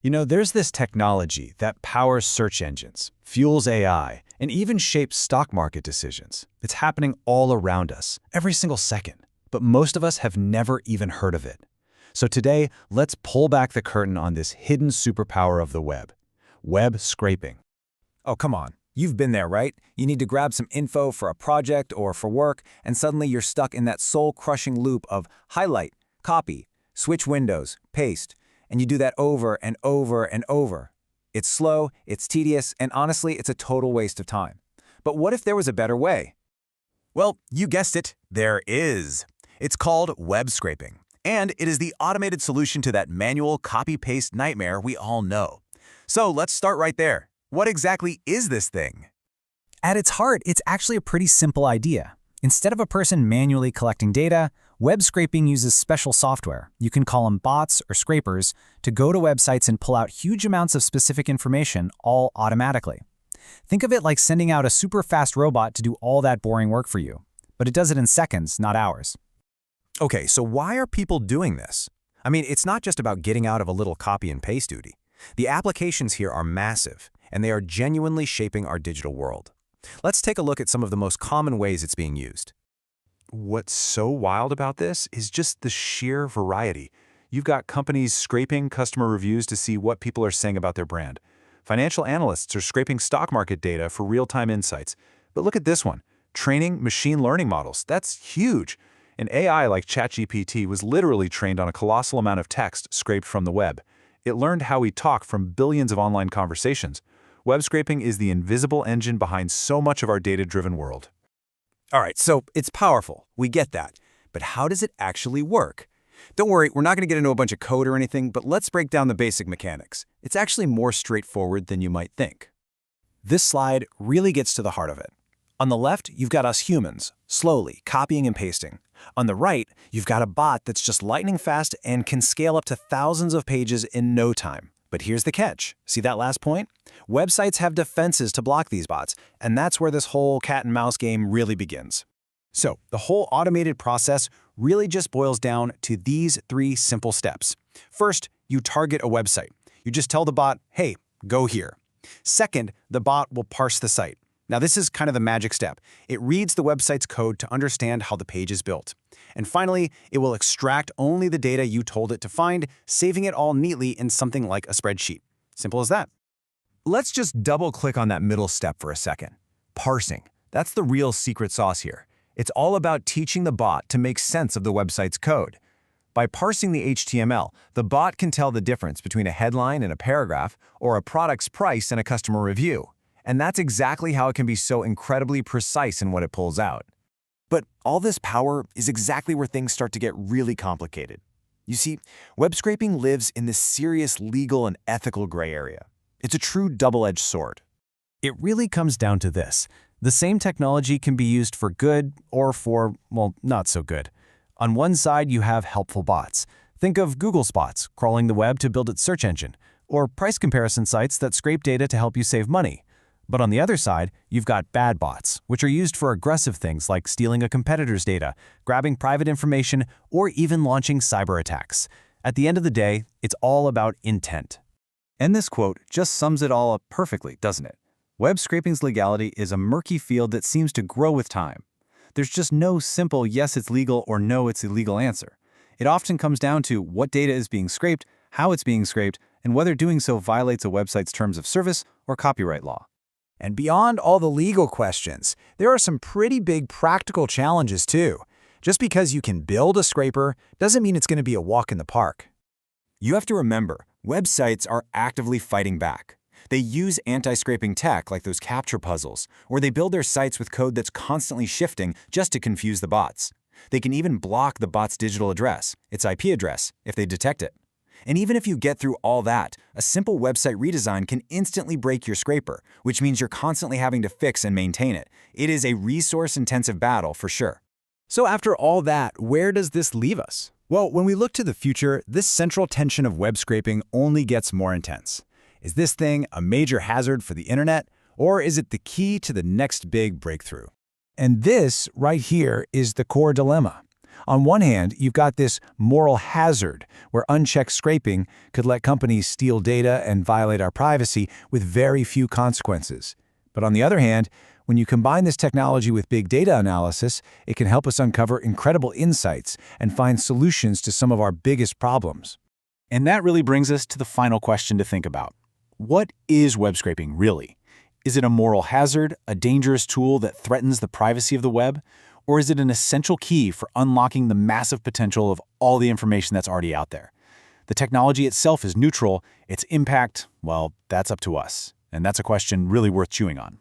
There's this technology that powers search engines, fuels AI, and even shapes stock market decisions. It's happening all around us, every single second. But most of us have never even heard of it. So today, let's pull back the curtain on this hidden superpower of the web scraping. Oh, come on. You've been there, right? You need to grab some info for a project or for work, and suddenly you're stuck in that soul-crushing loop of highlight, copy, switch windows, paste, and you do that over and over and over. It's slow, it's tedious, and honestly, it's a total waste of time. But what if there was a better way? Well, you guessed it, there is. It's called web scraping, and it is the automated solution to that manual copy-paste nightmare we all know. So let's start right there. What exactly is this thing? At its heart, it's actually a pretty simple idea. Instead of a person manually collecting data, web scraping uses special software, you can call them bots or scrapers, to go to websites and pull out huge amounts of specific information all automatically. Think of it like sending out a super fast robot to do all that boring work for you. But it does it in seconds, not hours. Okay, so why are people doing this? I mean, it's not just about getting out of a little copy and paste duty. The applications here are massive, and they are genuinely shaping our digital world. Let's take a look at some of the most common ways it's being used. What's so wild about this is just the sheer variety. You've got companies scraping customer reviews to see what people are saying about their brand. Financial analysts are scraping stock market data for real-time insights. But look at this one, training machine learning models. That's huge. An AI like ChatGPT was literally trained on a colossal amount of text scraped from the web. It learned how we talk from billions of online conversations. Web scraping is the invisible engine behind so much of our data-driven world. All right, so it's powerful. We get that. But how does it actually work? Don't worry, we're not going to get into a bunch of code or anything, but let's break down the basic mechanics. It's actually more straightforward than you might think. This slide really gets to the heart of it. On the left, you've got us humans, slowly copying and pasting. On the right, you've got a bot that's just lightning fast and can scale up to thousands of pages in no time. But here's the catch. See that last point? Websites have defenses to block these bots, and that's where this whole cat and mouse game really begins. So the whole automated process really just boils down to these 3 simple steps. First, you target a website. You just tell the bot, hey, go here. Second, the bot will parse the site. Now this is kind of the magic step. It reads the website's code to understand how the page is built. And finally, it will extract only the data you told it to find, saving it all neatly in something like a spreadsheet. Simple as that. Let's just double-click on that middle step for a second. Parsing. That's the real secret sauce here. It's all about teaching the bot to make sense of the website's code. By parsing the HTML, the bot can tell the difference between a headline and a paragraph, or a product's price and a customer review. And that's exactly how it can be so incredibly precise in what it pulls out. But all this power is exactly where things start to get really complicated. You see, web scraping lives in this serious legal and ethical gray area. It's a true double-edged sword. It really comes down to this. The same technology can be used for good or for, well, not so good. On one side, you have helpful bots. Think of Google Spots, crawling the web to build its search engine, or price comparison sites that scrape data to help you save money. But on the other side, you've got bad bots, which are used for aggressive things like stealing a competitor's data, grabbing private information, or even launching cyber attacks. At the end of the day, it's all about intent. And this quote just sums it all up perfectly, doesn't it? Web scraping's legality is a murky field that seems to grow with time. There's just no simple yes it's legal or no it's illegal answer. It often comes down to what data is being scraped, how it's being scraped, and whether doing so violates a website's terms of service or copyright law. And beyond all the legal questions, there are some pretty big practical challenges too. Just because you can build a scraper doesn't mean it's going to be a walk in the park. You have to remember, websites are actively fighting back. They use anti-scraping tech like those capture puzzles, or they build their sites with code that's constantly shifting just to confuse the bots. They can even block the bot's digital address, its IP address, if they detect it. And even if you get through all that, a simple website redesign can instantly break your scraper, which means you're constantly having to fix and maintain it. It is a resource-intensive battle for sure. So after all that, where does this leave us? Well, when we look to the future, this central tension of web scraping only gets more intense. Is this thing a major hazard for the internet, or is it the key to the next big breakthrough? And this right here is the core dilemma. On one hand, you've got this moral hazard where unchecked scraping could let companies steal data and violate our privacy with very few consequences. But on the other hand, when you combine this technology with big data analysis, it can help us uncover incredible insights and find solutions to some of our biggest problems. And that really brings us to the final question to think about. What is web scraping really? Is it a moral hazard, a dangerous tool that threatens the privacy of the web? Or is it an essential key for unlocking the massive potential of all the information that's already out there? The technology itself is neutral. Its impact, well, that's up to us. And that's a question really worth chewing on.